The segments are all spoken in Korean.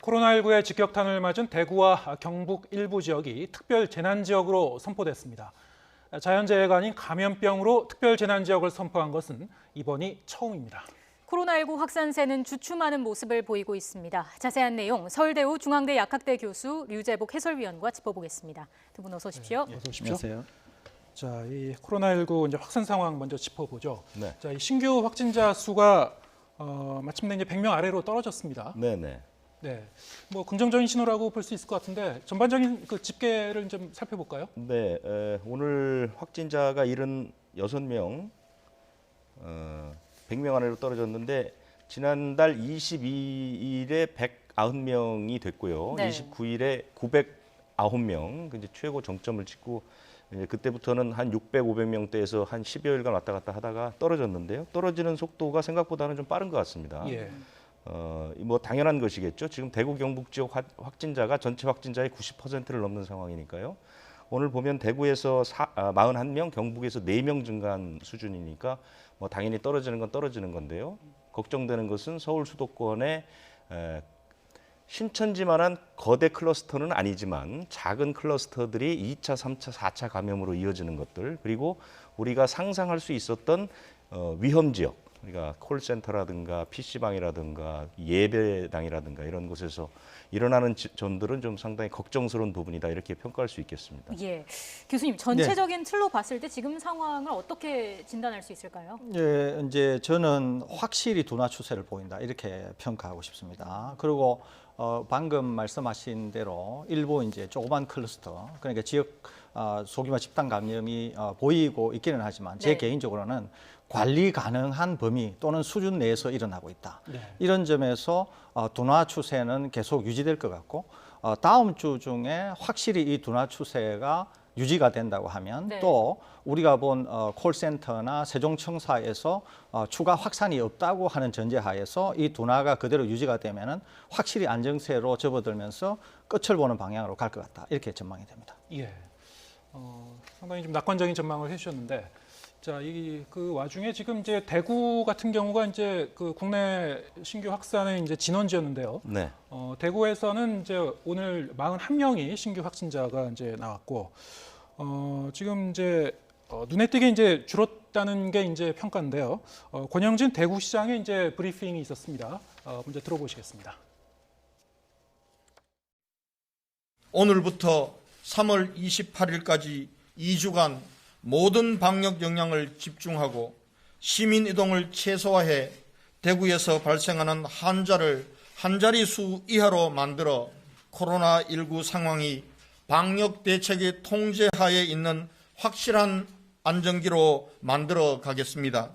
코로나19의 직격탄을 맞은 대구와 경북 일부 지역이 특별 재난 지역으로 선포됐습니다. 자연재해가 아닌 감염병으로 특별 재난 지역을 선포한 것은 이번이 처음입니다. 코로나19 확산세는 주춤하는 모습을 보이고 있습니다. 자세한 내용 서울대우 중앙대 약학대 교수 류재복 해설위원과 짚어보겠습니다. 두 분 어서 오십시오. 어서 오십시오. 안녕하세요. 자, 이 코로나19 이제 확산 상황 먼저 짚어보죠. 네. 자, 이 신규 확진자 수가 마침내 이제 100명 아래로 떨어졌습니다. 네네. 네, 뭐 긍정적인 신호라고 볼 수 있을 것 같은데 전반적인 그 집계를 좀 살펴볼까요? 네, 오늘 확진자가 76명, 100명 안으로 떨어졌는데 지난달 22일에 190명이 됐고요. 네. 29일에 909명, 이제 최고 정점을 찍고 그때부터는 한 600, 500명대에서 한 10여일간 왔다 갔다 하다가 떨어졌는데요. 떨어지는 속도가 생각보다는 좀 빠른 것 같습니다. 예. 뭐 당연한 것이겠죠. 지금 대구 경북 지역 확진자가 전체 확진자의 90%를 넘는 상황이니까요. 오늘 보면 대구에서 41명, 경북에서 4명 증가한 수준이니까 뭐 당연히 떨어지는 건 떨어지는 건데요. 걱정되는 것은 서울 수도권의 신천지만한 거대 클러스터는 아니지만 작은 클러스터들이 2차, 3차, 4차 감염으로 이어지는 것들, 그리고 우리가 상상할 수 있었던 위험 지역, 우리가 콜센터라든가 PC방이라든가 예배당이라든가 이런 곳에서 일어나는 점들은 좀 상당히 걱정스러운 부분이다, 이렇게 평가할 수 있겠습니다. 예, 교수님 전체적인 틀로 봤을 때 지금 상황을 어떻게 진단할 수 있을까요? 예, 이제 저는 확실히 둔화 추세를 보인다, 이렇게 평가하고 싶습니다. 그리고 방금 말씀하신 대로 일부 이제 조그만 클러스터, 그러니까 지역 소규모 집단 감염이 보이고 있기는 하지만 제 네. 개인적으로는 관리 가능한 범위 또는 수준 내에서 일어나고 있다. 네. 이런 점에서 둔화 추세는 계속 유지될 것 같고 다음 주 중에 확실히 이 둔화 추세가 유지가 된다고 하면 네. 또 우리가 본 콜센터나 세종청사에서 추가 확산이 없다고 하는 전제하에서 이 둔화가 그대로 유지가 되면은 확실히 안정세로 접어들면서 끝을 보는 방향으로 갈 것 같다, 이렇게 전망이 됩니다. 예. 상당히 좀 낙관적인 전망을 해주셨는데, 자, 그 와중에 지금 이제 대구 같은 경우가 이제 그 국내 신규 확산의 이제 진원지였는데요. 네. 대구에서는 이제 오늘 41명이 신규 확진자가 이제 나왔고, 지금 이제 눈에 띄게 이제 줄었다는 게 이제 평가인데요. 권영진 대구시장의 이제 브리핑이 있었습니다. 먼저 들어보시겠습니다. 오늘부터 3월 28일까지 2주간 모든 방역 역량을 집중하고 시민 이동을 최소화해 대구에서 발생하는 환자를 한 자릿수 이하로 만들어 코로나19 상황이 방역 대책의 통제하에 있는 확실한 안정기로 만들어 가겠습니다.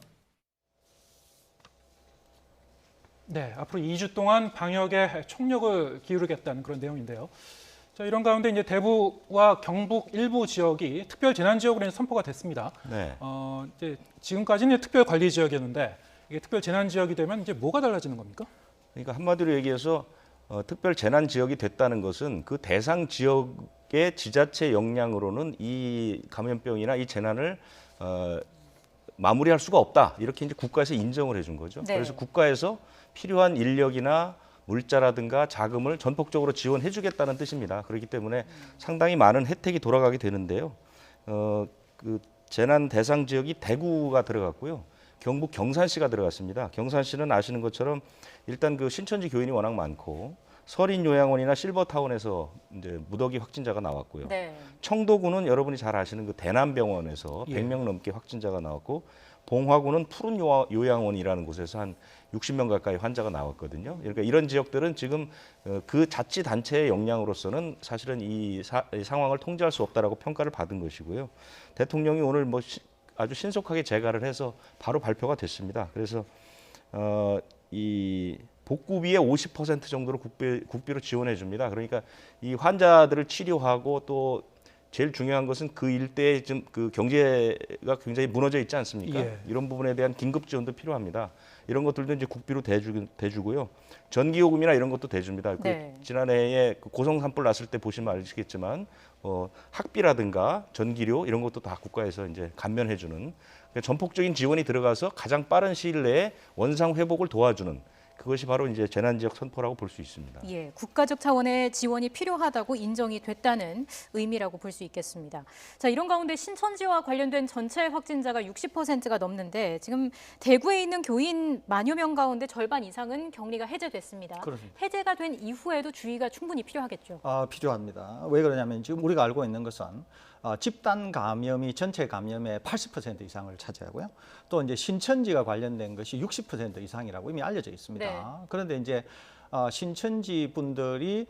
네, 앞으로 2주 동안 방역에 총력을 기울이겠다는 그런 내용인데요. 자, 이런 가운데 이제 대구와 경북 일부 지역이 특별 재난 지역으로 선포가 됐습니다. 네. 이제 지금까지는 특별 관리 지역이었는데 이게 특별 재난 지역이 되면 이제 뭐가 달라지는 겁니까? 그러니까 한마디로 얘기해서 특별 재난 지역이 됐다는 것은 그 대상 지역의 지자체 역량으로는 이 감염병이나 이 재난을 마무리할 수가 없다, 이렇게 이제 국가에서 인정을 해준 거죠. 네. 그래서 국가에서 필요한 인력이나 물자라든가 자금을 전폭적으로 지원해주겠다는 뜻입니다. 그렇기 때문에 상당히 많은 혜택이 돌아가게 되는데요. 그 재난 대상 지역이 대구가 들어갔고요. 경북 경산시가 들어갔습니다. 경산시는 아시는 것처럼 일단 그 신천지 교인이 워낙 많고 서린요양원이나 실버타운에서 이제 무더기 확진자가 나왔고요. 네. 청도구는 여러분이 잘 아시는 그 대남병원에서 예. 100명 넘게 확진자가 나왔고, 봉화구는 푸른 요양원이라는 곳에서 한 60명 가까이 환자가 나왔거든요. 그러니까 이런 지역들은 지금 그 자치단체의 역량으로서는 사실은 이 상황을 통제할 수 없다라고 평가를 받은 것이고요. 대통령이 오늘 뭐 아주 신속하게 재가를 해서 바로 발표가 됐습니다. 그래서 이 복구비의 50% 정도로 국비로 지원해 줍니다. 그러니까 이 환자들을 치료하고 또 제일 중요한 것은 그 일대에 좀 그 경제가 굉장히 무너져 있지 않습니까? 예. 이런 부분에 대한 긴급 지원도 필요합니다. 이런 것들도 이제 국비로 대주고요. 전기요금이나 이런 것도 대줍니다. 네. 그 지난해에 그 고성 산불 났을 때 보시면 아시겠지만 학비라든가 전기료 이런 것도 다 국가에서 이제 감면해주는, 그러니까 전폭적인 지원이 들어가서 가장 빠른 시일 내에 원상 회복을 도와주는, 그것이 바로 이제 재난지역 선포라고 볼 수 있습니다. 예, 국가적 차원의 지원이 필요하다고 인정이 됐다는 의미라고 볼 수 있겠습니다. 자, 이런 가운데 신천지와 관련된 전체 확진자가 60%가 넘는데 지금 대구에 있는 교인 만여 명 가운데 절반 이상은 격리가 해제됐습니다. 그렇습니다. 해제가 된 이후에도 주의가 충분히 필요하겠죠. 필요합니다. 왜 그러냐면 지금 우리가 알고 있는 것은 집단 감염이 전체 감염의 80% 이상을 차지하고요. 또 이제 신천지가 관련된 것이 60% 이상이라고 이미 알려져 있습니다. 네. 그런데 이제 신천지 분들이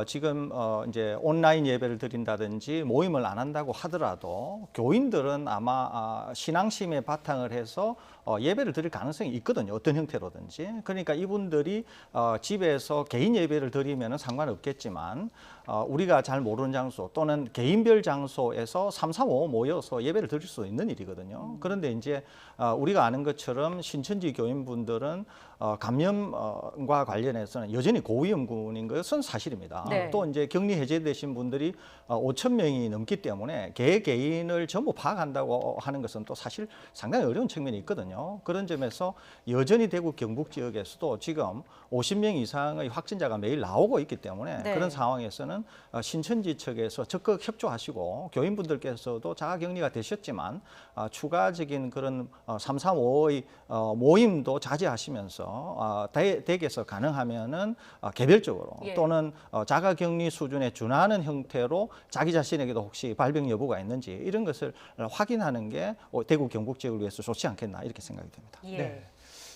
지금 이제 온라인 예배를 드린다든지 모임을 안 한다고 하더라도 교인들은 아마 신앙심에 바탕을 해서 예배를 드릴 가능성이 있거든요. 어떤 형태로든지. 그러니까 이분들이 집에서 개인 예배를 드리면 상관없겠지만 우리가 잘 모르는 장소 또는 개인별 장소에서 3, 4, 5 모여서 예배를 드릴 수 있는 일이거든요. 그런데 이제 우리가 아는 것처럼 신천지 교인분들은 감염과 관련해서는 여전히 고위험군인 것은 사실입니다. 네. 또 이제 격리 해제되신 분들이 5천 명이 넘기 때문에 개인을 전부 파악한다고 하는 것은 또 사실 상당히 어려운 측면이 있거든요. 그런 점에서 여전히 대구 경북 지역에서도 지금 50명 이상의 확진자가 매일 나오고 있기 때문에 네. 그런 상황에서는 신천지 측에서 적극 협조하시고 교인분들께서도 자가격리가 되셨지만 추가적인 그런 3, 3, 5의 모임도 자제하시면서 댁에서 가능하면은 개별적으로 예. 또는 자가격리 수준에 준하는 형태로 자기 자신에게도 혹시 발병 여부가 있는지 이런 것을 확인하는 게 대구 경북 지역을 위해서 좋지 않겠나 이렇게 생각이 됩니다. 예. 네.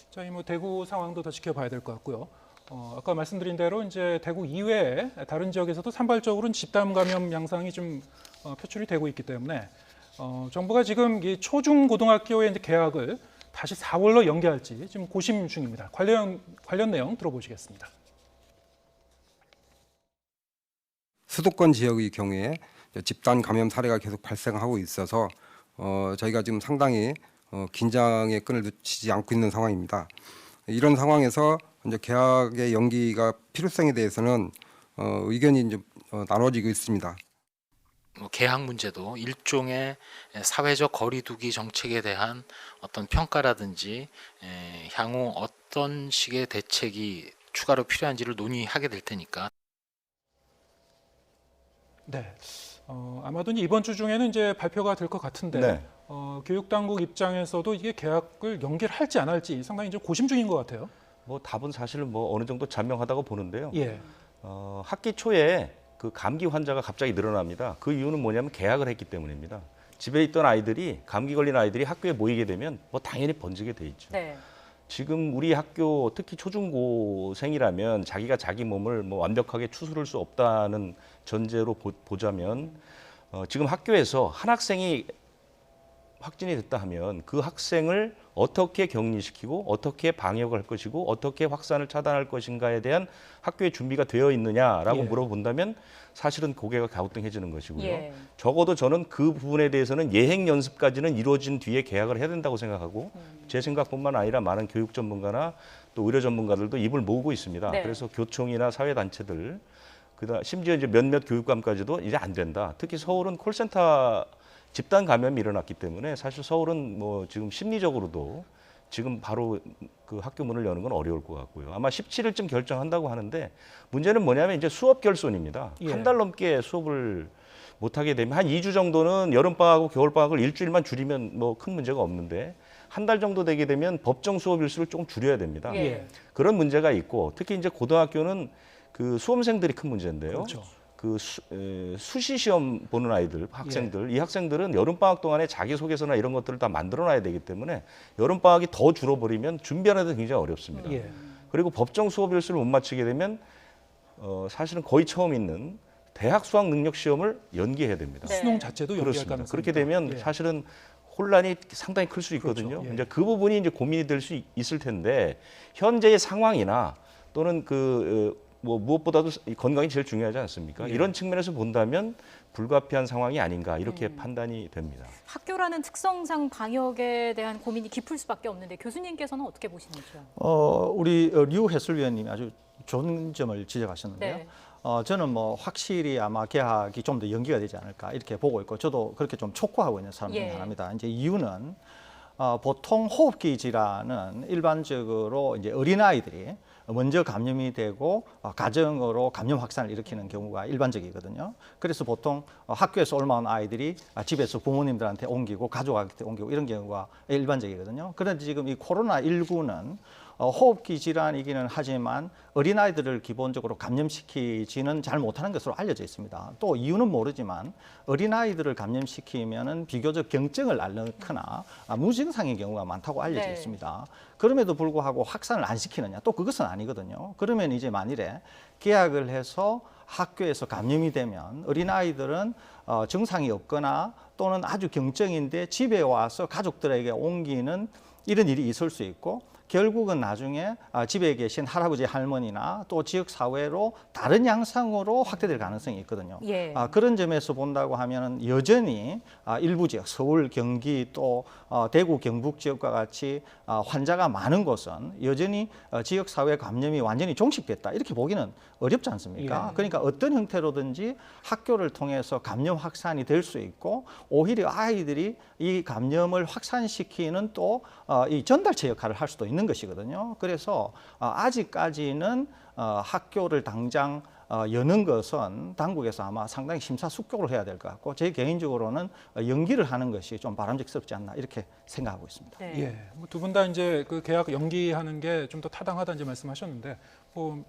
자, 이 뭐 대구 상황도 더 지켜봐야 될 것 같고요. 아까 말씀드린 대로 이제 대구 이외에 다른 지역에서도 산발적으로는 집단 감염 양상이 좀 표출이 되고 있기 때문에 정부가 지금 이 초중 고등학교의 이제 개학을 다시 4월로 연기할지 지금 고심 중입니다. 관련 내용 들어보시겠습니다. 수도권 지역의 경우에 집단 감염 사례가 계속 발생하고 있어서 저희가 지금 상당히 긴장의 끈을 놓치지 않고 있는 상황입니다. 이런 상황에서 이제 개학의 연기가 필요성에 대해서는 의견이 이제 나눠지고 있습니다. 개학 문제도 일종의 사회적 거리두기 정책에 대한 어떤 평가라든지 향후 어떤 식의 대책이 추가로 필요한지를 논의하게 될 테니까. 네. 아마도 이제 이번 주 중에는 이제 발표가 될 것 같은데 네. 교육 당국 입장에서도 이게 개학을 연기를 할지 안 할지 상당히 이제 고심 중인 것 같아요. 뭐 답은 사실은 뭐 어느 정도 자명하다고 보는데요. 예. 학기 초에 그 감기 환자가 갑자기 늘어납니다. 그 이유는 뭐냐면 개학을 했기 때문입니다. 집에 있던 아이들이 감기 걸린 아이들이 학교에 모이게 되면 뭐 당연히 번지게 돼 있죠. 네. 지금 우리 학교 특히 초중고생이라면 자기가 자기 몸을 뭐 완벽하게 추스를 수 없다는 전제로 보자면 지금 학교에서 한 학생이 확진이 됐다 하면 그 학생을 어떻게 격리시키고 어떻게 방역을 할 것이고 어떻게 확산을 차단할 것인가에 대한 학교의 준비가 되어 있느냐라고 예. 물어본다면 사실은 고개가 갸우뚱해지는 것이고요. 예. 적어도 저는 그 부분에 대해서는 예행 연습까지는 이루어진 뒤에 개학을 해야 된다고 생각하고 제 생각뿐만 아니라 많은 교육 전문가나 또 의료 전문가들도 입을 모으고 있습니다. 네. 그래서 교총이나 사회단체들 그다음 심지어 이제 몇몇 교육감까지도 이제 안 된다. 특히 서울은 콜센터 집단 감염이 일어났기 때문에 사실 서울은 뭐 지금 심리적으로도 지금 바로 그 학교 문을 여는 건 어려울 것 같고요. 아마 17일쯤 결정한다고 하는데 문제는 뭐냐면 이제 수업 결손입니다. 예. 한 달 넘게 수업을 못 하게 되면 한 2주 정도는 여름방학하고 겨울방학을 일주일만 줄이면 뭐 큰 문제가 없는데 한 달 정도 되게 되면 법정 수업 일수를 조금 줄여야 됩니다. 예. 그런 문제가 있고 특히 이제 고등학교는 그 수험생들이 큰 문제인데요. 그렇죠. 그 수시 시험 보는 아이들, 학생들, 이 학생들은 여름 방학 동안에 자기소개서나 이런 것들을 다 만들어놔야 되기 때문에 여름 방학이 더 줄어버리면 준비하는 데 굉장히 어렵습니다. 예. 그리고 법정 수업 일수를 못 맞추게 되면 사실은 거의 처음 있는 대학 수학 능력 시험을 연기해야 됩니다. 네. 수능 자체도 연기할 그렇습니다. 가능성이 그렇게 있다. 되면 예. 사실은 혼란이 상당히 클 수 있거든요. 그렇죠. 예. 이제 그 부분이 이제 고민이 될 수 있을 텐데 현재의 상황이나 또는 뭐 무엇보다도 건강이 제일 중요하지 않습니까? 예. 이런 측면에서 본다면 불가피한 상황이 아닌가 이렇게 판단이 됩니다. 학교라는 특성상 방역에 대한 고민이 깊을 수밖에 없는데 교수님께서는 어떻게 보시는지요? 우리 류 해설위원님이 아주 좋은 점을 지적하셨는데요. 네. 저는 뭐 확실히 아마 개학이 좀 더 연기가 되지 않을까 이렇게 보고 있고 저도 그렇게 좀 촉구하고 있는 사람 중에 예. 하나입니다. 이제 이유는 보통 호흡기 질환은 일반적으로 이제 어린 아이들이 먼저 감염이 되고 가정으로 감염 확산을 일으키는 경우가 일반적이거든요. 그래서 보통 학교에서 올라온 아이들이 집에서 부모님들한테 옮기고 가족한테 옮기고 이런 경우가 일반적이거든요. 그런데 지금 이 코로나19는 호흡기 질환이기는 하지만 어린아이들을 기본적으로 감염시키지는 잘 못하는 것으로 알려져 있습니다. 또 이유는 모르지만 어린아이들을 감염시키면은 비교적 경증을 앓거나 무증상인 경우가 많다고 알려져 네. 있습니다. 그럼에도 불구하고 확산을 안 시키느냐? 또 그것은 아니거든요. 그러면 이제 만일에 계약을 해서 학교에서 감염이 되면 어린아이들은 증상이 없거나 또는 아주 경증인데 집에 와서 가족들에게 옮기는 이런 일이 있을 수 있고 결국은 나중에 집에 계신 할아버지 할머니나 또 지역 사회로 다른 양상으로 확대될 가능성이 있거든요. 예. 그런 점에서 본다고 하면 여전히 일부 지역 서울, 경기 또 대구, 경북 지역과 같이 환자가 많은 곳은 여전히 지역 사회 감염이 완전히 종식됐다 이렇게 보기는 어렵지 않습니까? 예. 그러니까 어떤 형태로든지 학교를 통해서 감염 확산이 될 수 있고 오히려 아이들이 이 감염을 확산시키는 또 이 전달체 역할을 할 수도 있는 것이거든요. 그래서 아직까지는 학교를 당장 여는 것은 당국에서 아마 상당히 심사숙고를 해야 될 것 같고 제 개인적으로는 연기를 하는 것이 좀 바람직스럽지 않나 이렇게 생각하고 있습니다. 네. 예, 두 분 다 이제 그 계약 연기하는 게 좀 더 타당하다 이제 말씀하셨는데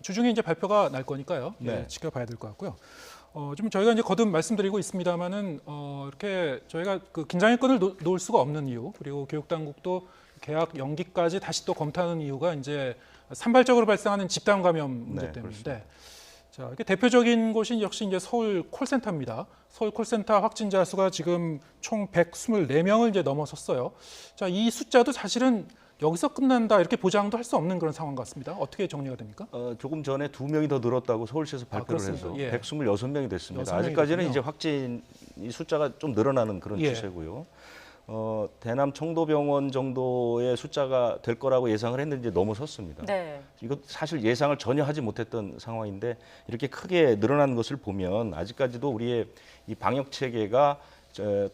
주중에 이제 발표가 날 거니까요. 예, 네. 지켜봐야 될 것 같고요. 좀 저희가 이제 거듭 말씀드리고 있습니다만은 이렇게 저희가 그 긴장의 끈을 놓을 수가 없는 이유 그리고 교육 당국도 계약 연기까지 다시 또 검토하는 이유가 이제 산발적으로 발생하는 집단 감염 문제 네, 때문인데. 자, 이렇게 대표적인 곳이 역시 이제 서울 콜센터입니다. 서울 콜센터 확진자 수가 지금 총 124명을 이제 넘어섰어요. 자, 이 숫자도 사실은 여기서 끝난다 이렇게 보장도 할 수 없는 그런 상황 같습니다. 어떻게 정리가 됩니까? 조금 전에 2명이 더 늘었다고 서울시에서 발표를 그렇습니다. 해서 예. 126명이 됐습니다. 6명이 아직까지는 됐군요. 이제 확진 숫자가 좀 늘어나는 그런 예. 추세고요. 대남 청도병원 정도의 숫자가 될 거라고 예상을 했는데 넘어섰습니다. 네. 이거 사실 예상을 전혀 하지 못했던 상황인데 이렇게 크게 늘어난 것을 보면 아직까지도 우리의 이 방역 체계가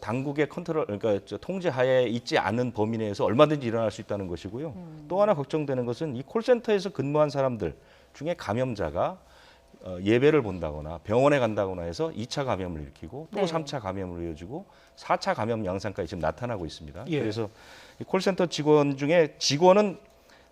당국의 컨트롤, 그러니까 통제하에 있지 않은 범위 내에서 얼마든지 일어날 수 있다는 것이고요. 또 하나 걱정되는 것은 이 콜센터에서 근무한 사람들 중에 감염자가 예배를 본다거나 병원에 간다거나 해서 2차 감염을 일으키고 또 네. 3차 감염으로 이어지고 4차 감염 양상까지 지금 나타나고 있습니다. 예. 그래서 이 콜센터 직원 중에 직원은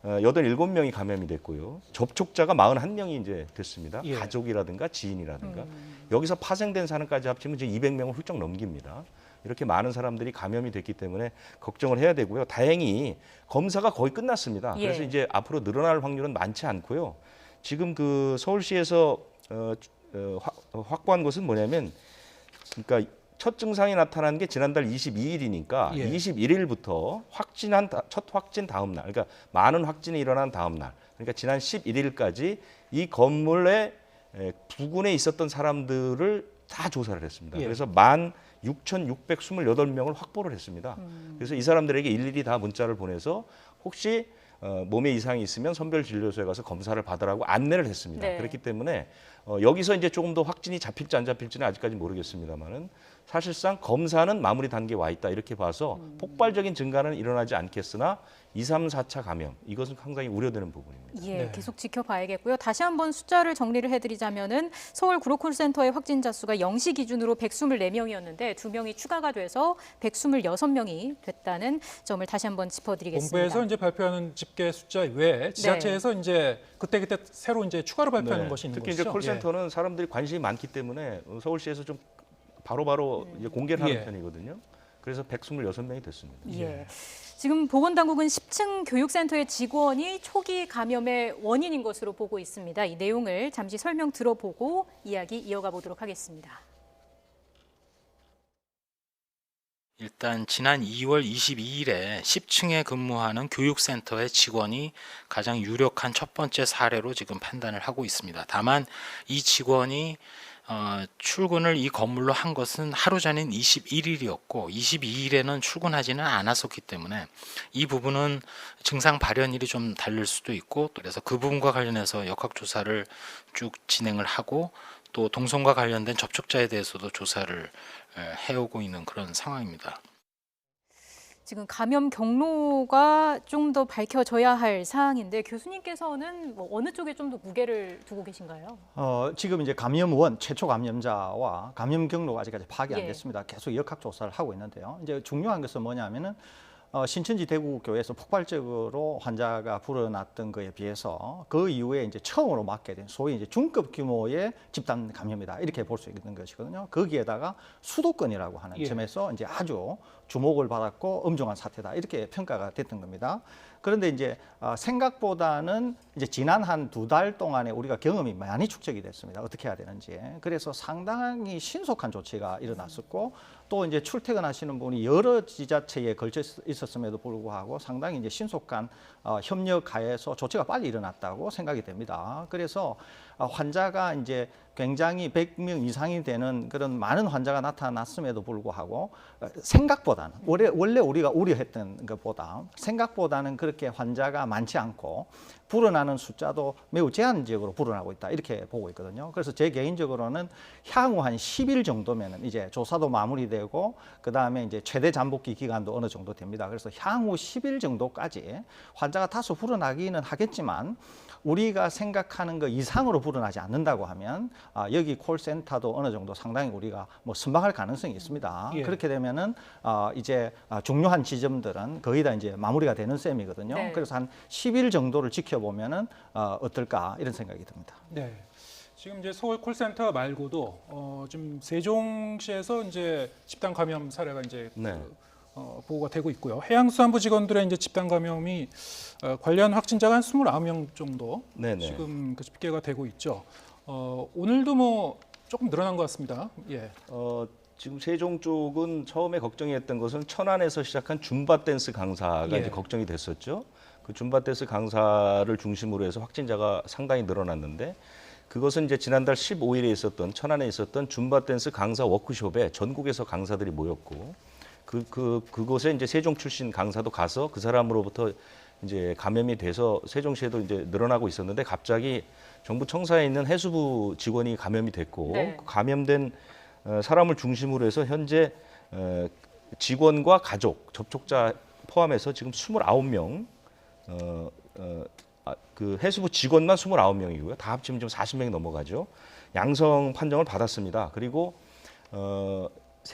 87명이 감염이 됐고요. 접촉자가 41명이 이제 됐습니다. 예. 가족이라든가 지인이라든가. 여기서 파생된 사람까지 합치면 이제 200명을 훌쩍 넘깁니다. 이렇게 많은 사람들이 감염이 됐기 때문에 걱정을 해야 되고요. 다행히 검사가 거의 끝났습니다. 예. 그래서 이제 앞으로 늘어날 확률은 많지 않고요. 지금 그 서울시에서 확보한 것은 뭐냐면, 그러니까 첫 증상이 나타난 게 지난달 22일이니까 예. 21일부터 첫 확진 다음 날, 그러니까 많은 확진이 일어난 다음 날, 그러니까 지난 11일까지 이 건물의 부근에 있었던 사람들을 다 조사를 했습니다. 예. 그래서 16,628명을 확보를 했습니다. 그래서 이 사람들에게 일일이 다 문자를 보내서 혹시 몸에 이상이 있으면 선별진료소에 가서 검사를 받으라고 안내를 했습니다. 네. 그렇기 때문에 여기서 이제 조금 더 확진이 잡힐지 안 잡힐지는 아직까지 모르겠습니다만은 사실상 검사는 마무리 단계에 와 있다 이렇게 봐서 폭발적인 증가는 일어나지 않겠으나 2, 3, 4차 감염 이것은 상당히 우려되는 부분입니다. 예, 네. 계속 지켜봐야겠고요. 다시 한번 숫자를 정리를 해드리자면은 서울 구로콜센터의 확진자 수가 0시 기준으로 124명이었는데 2명이 추가가 돼서 126명이 됐다는 점을 다시 한번 짚어드리겠습니다. 본부에서 이제 발표하는 집계 숫자 외에 지자체에서 이제 그때 새로 이제 추가로 발표하는 네. 것이 있는 특히 것이죠. 이제 콜센터는 사람들이 관심이 많기 때문에 서울시에서 좀 바로바로 이제 공개를 하는 예. 편이거든요. 그래서 126명이 됐습니다. 예. 지금 보건당국은 10층 교육센터의 직원이 초기 감염의 원인인 것으로 보고 있습니다. 이 내용을 잠시 설명 들어보고 이야기 이어가 보도록 하겠습니다. 일단 지난 2월 22일에 10층에 근무하는 교육센터의 직원이 가장 유력한 첫 번째 사례로 지금 판단을 하고 있습니다. 다만 이 직원이 출근을 이 건물로 한 것은 하루 전인 21일이었고 22일에는 출근하지는 않았었기 때문에 이 부분은 증상 발현일이 좀 다를 수도 있고 그래서 그 부분과 관련해서 역학조사를 쭉 진행을 하고 또 동선과 관련된 접촉자에 대해서도 조사를 해오고 있는 그런 상황입니다. 지금 감염 경로가 좀 더 밝혀져야 할 사항인데 교수님께서는 뭐 어느 쪽에 좀 더 무게를 두고 계신가요? 지금 이제 감염원 최초 감염자와 감염 경로가 아직까지 파악이 안 예. 됐습니다. 계속 역학 조사를 하고 있는데요. 이제 중요한 것은 뭐냐면은 신천지 대구교회에서 폭발적으로 환자가 불어났던 거에 비해서 그 이후에 이제 처음으로 맞게 된 소위 이제 중급 규모의 집단 감염이다 이렇게 볼 수 있는 것이거든요. 거기에다가 수도권이라고 하는 예. 점에서 이제 아주 주목을 받았고 엄중한 사태다 이렇게 평가가 됐던 겁니다. 그런데 이제 생각보다는 이제 지난 한 2달 동안에 우리가 경험이 많이 축적이 됐습니다. 어떻게 해야 되는지. 그래서 상당히 신속한 조치가 일어났었고 또 이제 출퇴근하시는 분이 여러 지자체에 걸쳐 있었음에도 불구하고 상당히 이제 신속한 협력하에서 조치가 빨리 일어났다고 생각이 됩니다. 그래서 환자가 이제 굉장히 100명 이상이 되는 그런 많은 환자가 나타났음에도 불구하고 생각보다는 원래 우리가 우려했던 것보다 생각보다는 그렇게 환자가 많지 않고 불어나는 숫자도 매우 제한적으로 불어나고 있다 이렇게 보고 있거든요. 그래서 제 개인적으로는 향후 한 10일 정도면은 이제 조사도 마무리되고 그 다음에 이제 최대 잠복기 기간도 어느 정도 됩니다. 그래서 향후 10일 정도까지 환자가 다소 불어나기는 하겠지만 우리가 생각하는 것 이상으로 불어나지 않는다고 하면 여기 콜센터도 어느 정도 상당히 우리가 뭐 선방할 가능성이 있습니다. 예. 그렇게 되면은 이제 중요한 지점들은 거의 다 이제 마무리가 되는 셈이거든요. 네. 그래서 한 10일 정도를 지켜보면은 어떨까 이런 생각이 듭니다. 네. 지금 이제 서울 콜센터 말고도 지금 세종시에서 이제 집단 감염 사례가 이제 네. 보고가 되고 있고요. 해양수산부 직원들의 이제 집단 감염이 관련 확진자가 한 29명 정도 네네. 지금 그 집계가 되고 있죠. 오늘도 뭐 조금 늘어난 것 같습니다. 예. 지금 세종 쪽은 처음에 걱정했던 것은 천안에서 시작한 줌바 댄스 강사가 예. 이제 걱정이 됐었죠. 그 줌바 댄스 강사를 중심으로 해서 확진자가 상당히 늘어났는데 그것은 이제 지난달 15일에 있었던 천안에 있었던 줌바 댄스 강사 워크숍에 전국에서 강사들이 모였고 그곳에 이제 세종 출신 강사도 가서 그 사람으로부터 이제 감염이 돼서 세종시에도 이제 늘어나고 있었는데 갑자기 정부 청사에 있는 해수부 직원이 감염이 됐고 네. 그 감염된 사람을 중심으로 해서 현재 직원과 가족, 접촉자 포함해서 지금 29명 그 해수부 직원만 29명이고요. 다 합치면 지금 40명이 넘어가죠. 양성 판정을 받았습니다. 그리고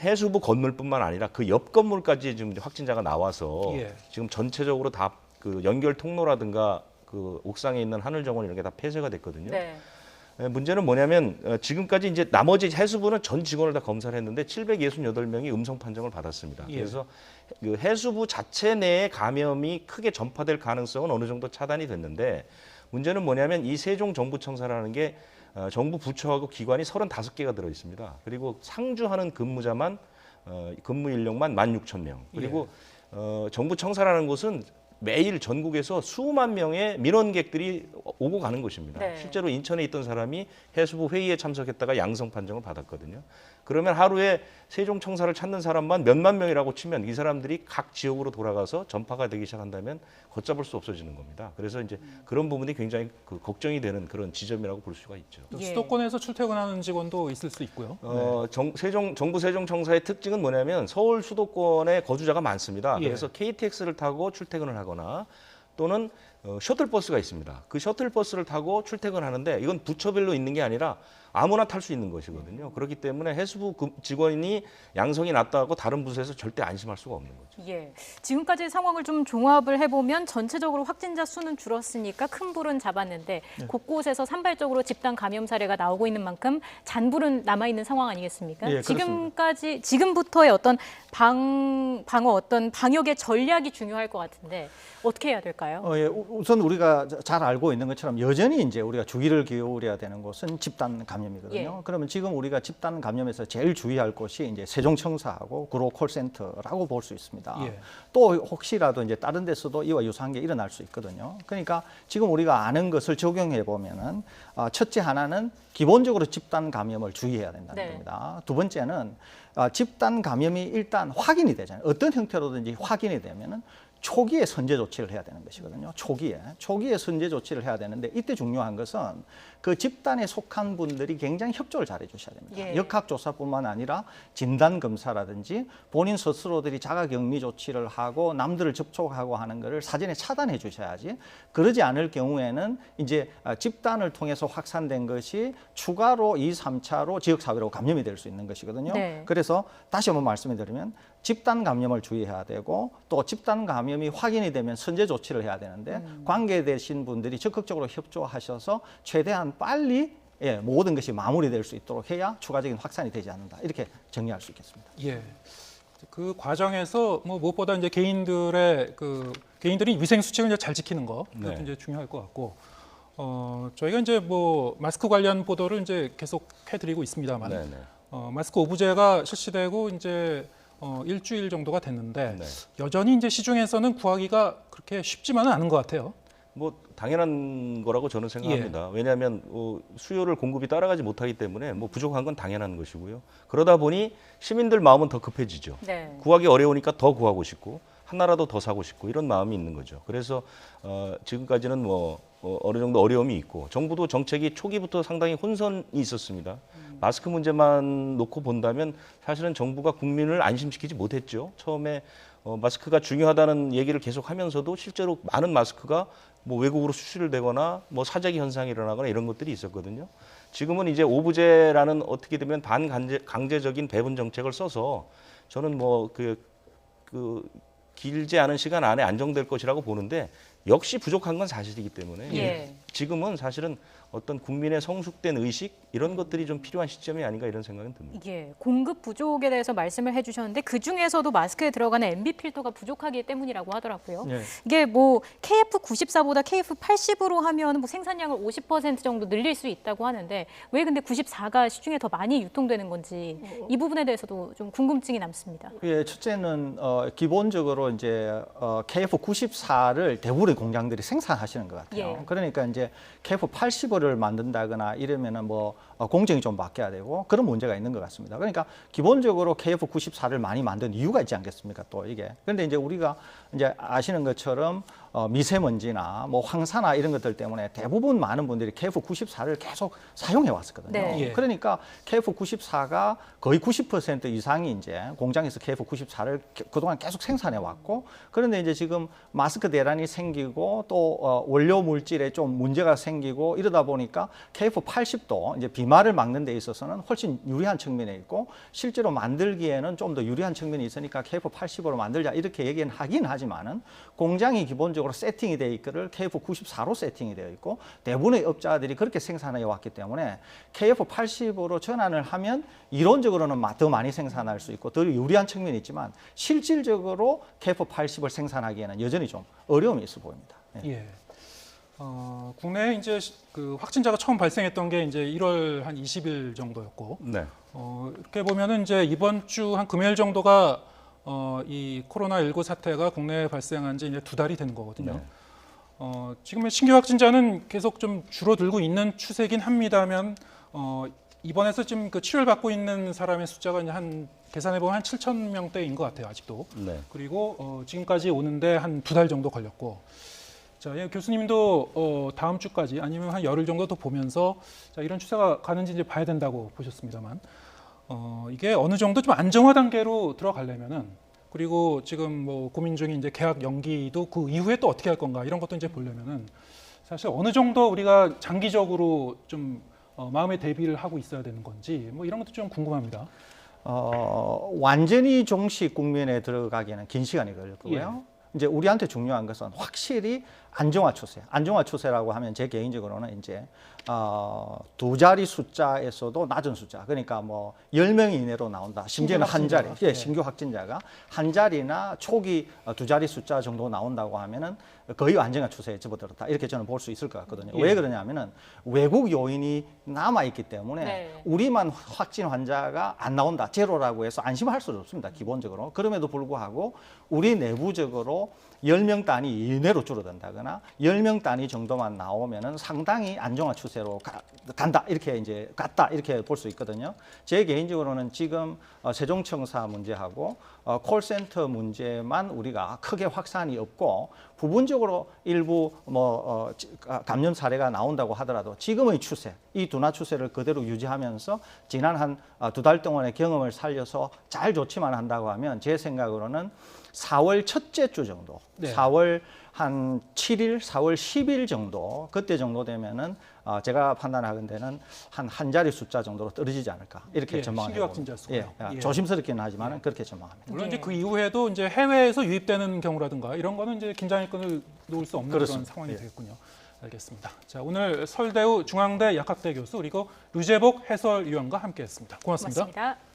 해수부 건물뿐만 아니라 그 옆 건물까지 지금 확진자가 나와서 예. 지금 전체적으로 다 그 연결 통로라든가 그 옥상에 있는 하늘 정원 이런 게 다 폐쇄가 됐거든요. 네. 문제는 뭐냐면 지금까지 이제 나머지 해수부는 전 직원을 다 검사를 했는데 768명이 음성 판정을 받았습니다. 예. 그래서 그 해수부 자체 내에 감염이 크게 전파될 가능성은 어느 정도 차단이 됐는데 문제는 뭐냐면 이 세종 정부청사라는 게 정부 부처하고 기관이 35개가 들어 있습니다. 그리고 상주하는 근무자만 근무 인력만 16,000명. 그리고 정부청사라는 곳은 매일 전국에서 수만 명의 민원객들이 오고 가는 곳입니다. 네. 실제로 인천에 있던 사람이 해수부 회의에 참석했다가 양성 판정을 받았거든요. 그러면 하루에 세종청사를 찾는 사람만 몇만 명이라고 치면 이 사람들이 각 지역으로 돌아가서 전파가 되기 시작한다면 걷잡을 수 없어지는 겁니다. 그래서 이제 그런 부분이 굉장히 걱정이 되는 그런 지점이라고 볼 수가 있죠. 또 예. 수도권에서 출퇴근하는 직원도 있을 수 있고요. 정부 세종청사의 특징은 뭐냐면 서울 수도권에 거주자가 많습니다. 예. 그래서 KTX를 타고 출퇴근을 하거나 또는 셔틀버스가 있습니다. 그 셔틀버스를 타고 출퇴근하는데 이건 부처별로 있는 게 아니라 아무나 탈 수 있는 것이거든요. 그렇기 때문에 해수부 직원이 양성이 났다고 다른 부서에서 절대 안심할 수가 없는 거죠. 예. 지금까지 상황을 좀 종합을 해보면 전체적으로 확진자 수는 줄었으니까 큰 불은 잡았는데 곳곳에서 산발적으로 집단 감염 사례가 나오고 있는 만큼 잔불은 남아 있는 상황 아니겠습니까? 예, 그렇습니다. 지금부터의 어떤 방어 어떤 방역의 전략이 중요할 것 같은데 어떻게 해야 될까요? 예, 우선 우리가 잘 알고 있는 것처럼 여전히 이제 우리가 주의를 기울여야 되는 것은 집단 감염이거든요. 예. 그러면 지금 우리가 집단 감염에서 제일 주의할 곳이 이제 세종청사하고 구로 콜센터라고 볼 수 있습니다. 예. 또 혹시라도 이제 다른 데서도 이와 유사한 게 일어날 수 있거든요. 그러니까 지금 우리가 아는 것을 적용해 보면은 첫째 하나는 기본적으로 집단 감염을 주의해야 된다는 네. 겁니다. 두 번째는 집단 감염이 일단 확인이 되잖아요. 어떤 형태로든지 확인이 되면은 초기에 선제 조치를 해야 되는 것이거든요. 초기에 선제 조치를 해야 되는데 이때 중요한 것은 그 집단에 속한 분들이 굉장히 협조를 잘해 주셔야 됩니다. 예. 역학조사뿐만 아니라 진단검사라든지 본인 스스로들이 자가격리 조치를 하고 남들을 접촉하고 하는 것을 사전에 차단해 주셔야지, 그러지 않을 경우에는 이제 집단을 통해서 확산된 것이 추가로 2, 3차로 지역사회로 감염이 될 수 있는 것이거든요. 네. 그래서 다시 한번 말씀을 드리면 집단 감염을 주의해야 되고, 또 집단 감염이 확인이 되면 선제 조치를 해야 되는데 관계되신 분들이 적극적으로 협조하셔서 최대한 빨리 모든 것이 마무리될 수 있도록 해야 추가적인 확산이 되지 않는다, 이렇게 정리할 수 있겠습니다. 예. 그 과정에서 뭐 무엇보다 이제 개인들이 위생 수칙을 이제 잘 지키는 거, 그것도 네. 이제 중요할 것 같고, 저희가 이제 뭐 마스크 관련 보도를 이제 계속 해드리고 있습니다만, 네네. 마스크 오브제가 실시되고 이제 일주일 정도가 됐는데 네. 여전히 이제 시중에서는 구하기가 그렇게 쉽지만은 않은 것 같아요. 뭐 당연한 거라고 저는 생각합니다. 왜냐하면 수요를 공급이 따라가지 못하기 때문에 뭐 부족한 건 당연한 것이고요. 그러다 보니 시민들 마음은 더 급해지죠. 네. 구하기 어려우니까 더 구하고 싶고 하나라도 더 사고 싶고 이런 마음이 있는 거죠. 그래서 지금까지는 뭐 어느 정도 어려움이 있고, 정부도 정책이 초기부터 상당히 혼선이 있었습니다. 마스크 문제만 놓고 본다면 사실은 정부가 국민을 안심시키지 못했죠. 처음에 마스크가 중요하다는 얘기를 계속하면서도 실제로 많은 마스크가 뭐 외국으로 수출을 되거나 뭐 사재기 현상이 일어나거나 이런 것들이 있었거든요. 지금은 이제 오브제라는 어떻게 되면 반강제적인 배분 정책을 써서 저는 뭐 길지 않은 시간 안에 안정될 것이라고 보는데, 역시 부족한 건 사실이기 때문에 예. 지금은 사실은 어떤 국민의 성숙된 의식 이런 것들이 좀 필요한 시점이 아닌가 이런 생각은 듭니다. 예, 공급 부족에 대해서 말씀을 해주셨는데 그 중에서도 마스크에 들어가는 MB 필터가 부족하기 때문이라고 하더라고요. 네. 이게 뭐 KF94보다 KF80으로 하면 뭐 생산량을 50% 정도 늘릴 수 있다고 하는데 왜 근데 94가 시중에 더 많이 유통되는 건지 이 부분에 대해서도 좀 궁금증이 남습니다. 예, 첫째는 기본적으로 이제 KF94를 대부분의 공장들이 생산하시는 것 같아요. 예. 그러니까 이제 KF80을 만든다거나 이러면은 뭐 공정이 좀 바뀌어야 되고 그런 문제가 있는 것 같습니다. 그러니까 기본적으로 KF94를 많이 만든 이유가 있지 않겠습니까? 또 이게. 그런데 이제 우리가 이제 아시는 것처럼 미세먼지나 뭐 황사나 이런 것들 때문에 대부분 많은 분들이 KF94를 계속 사용해 왔었거든요. 네. 예. 그러니까 KF94가 거의 90% 이상이 이제 공장에서 KF94를 그동안 계속 생산해 왔고, 그런데 이제 지금 마스크 대란이 생기고 또 원료 물질에 좀 문제가 생기고 이러다 보니까 KF80도 이제 비말을 막는 데 있어서는 훨씬 유리한 측면이 있고, 실제로 만들기에는 좀 더 유리한 측면이 있으니까 KF80으로 만들자 이렇게 얘기는 하긴 하지만은 공장이 기본적으로 세팅이 되어 있기를 KF94로 세팅이 되어 있고 대부분의 업자들이 그렇게 생산해 왔기 때문에 KF80으로 전환을 하면 이론적으로는 더 많이 생산할 수 있고 더 유리한 측면이 있지만 실질적으로 KF80을 생산하기에는 여전히 좀 어려움이 있어 보입니다. 예. 예. 국내에 이제 그 확진자가 처음 발생했던 게 이제 1월 한 20일 정도였고, 네. 이렇게 보면은 이제 이번 주 한 금요일 정도가 이 코로나19 사태가 국내에 발생한 지 이제 2달이 되는 거거든요. 네. 지금의 신규 확진자는 계속 좀 줄어들고 있는 추세긴 합니다만, 입원해서 지금 그 치료를 받고 있는 사람의 숫자가 이제 한 계산해 보면 한 7천 명대인 것 같아요, 아직도. 네. 그리고 지금까지 오는데 한 2달 정도 걸렸고. 자, 예, 교수님도 다음 주까지 아니면 한 열흘 정도 더 보면서 자, 이런 추세가 가는지 이제 봐야 된다고 보셨습니다만, 이게 어느 정도 좀 안정화 단계로 들어가려면은, 그리고 지금 뭐 고민 중인 이제 계약 연기도 그 이후에 또 어떻게 할 건가 이런 것도 이제 보려면은 사실 어느 정도 우리가 장기적으로 좀 마음의 대비를 하고 있어야 되는 건지 뭐 이런 것도 좀 궁금합니다. 완전히 종식 국면에 들어가기에는 긴 시간이 걸릴 거고요. 이제 우리한테 중요한 것은 확실히 안정화 추세. 안정화 추세라고 하면 제 개인적으로는 이제 두 자리 숫자에서도 낮은 숫자. 그러니까 뭐 10명 이내로 나온다. 심지어는 한 자리. 예, 신규 확진자가 한 자리나 초기 두 자리 숫자 정도 나온다고 하면은 거의 안정화 추세에 접어들었다. 이렇게 저는 볼 수 있을 것 같거든요. 왜 그러냐면은 외국 요인이 남아 있기 때문에 네. 우리만 확진 환자가 안 나온다. 제로라고 해서 안심할 수 없습니다. 기본적으로. 그럼에도 불구하고 우리 내부적으로 10명 단위 이내로 줄어든다거나 10명 단위 정도만 나오면은 상당히 안정화 추세로 간다 이렇게 이제 갔다 이렇게 볼 수 있거든요. 제 개인적으로는 지금 세종청사 문제하고 콜센터 문제만 우리가 크게 확산이 없고 부분적으로 일부 감염 사례가 나온다고 하더라도 지금의 추세, 이 둔화 추세를 그대로 유지하면서 지난 한 2달 동안의 경험을 살려서 잘 조치만 한다고 하면 제 생각으로는 4월 첫째 주 정도, 네. 4월 한 7일, 4월 10일 정도 그때 정도 되면은 제가 판단하건대는 한 자리 숫자 정도로 떨어지지 않을까 이렇게 예, 전망해요. 신규 확진자 수가요. 예, 예. 조심스럽긴 하지만은 그렇게 전망합니다. 물론 이제 네. 그 이후에도 이제 해외에서 유입되는 경우라든가 이런 거는 이제 긴장의 끈을 놓을 수 없는 그런 그렇습니다. 상황이 예. 되겠군요. 알겠습니다. 자, 오늘 서울대우 중앙대 약학대 교수 그리고 류재복 해설위원과 함께했습니다. 고맙습니다. 고맙습니다.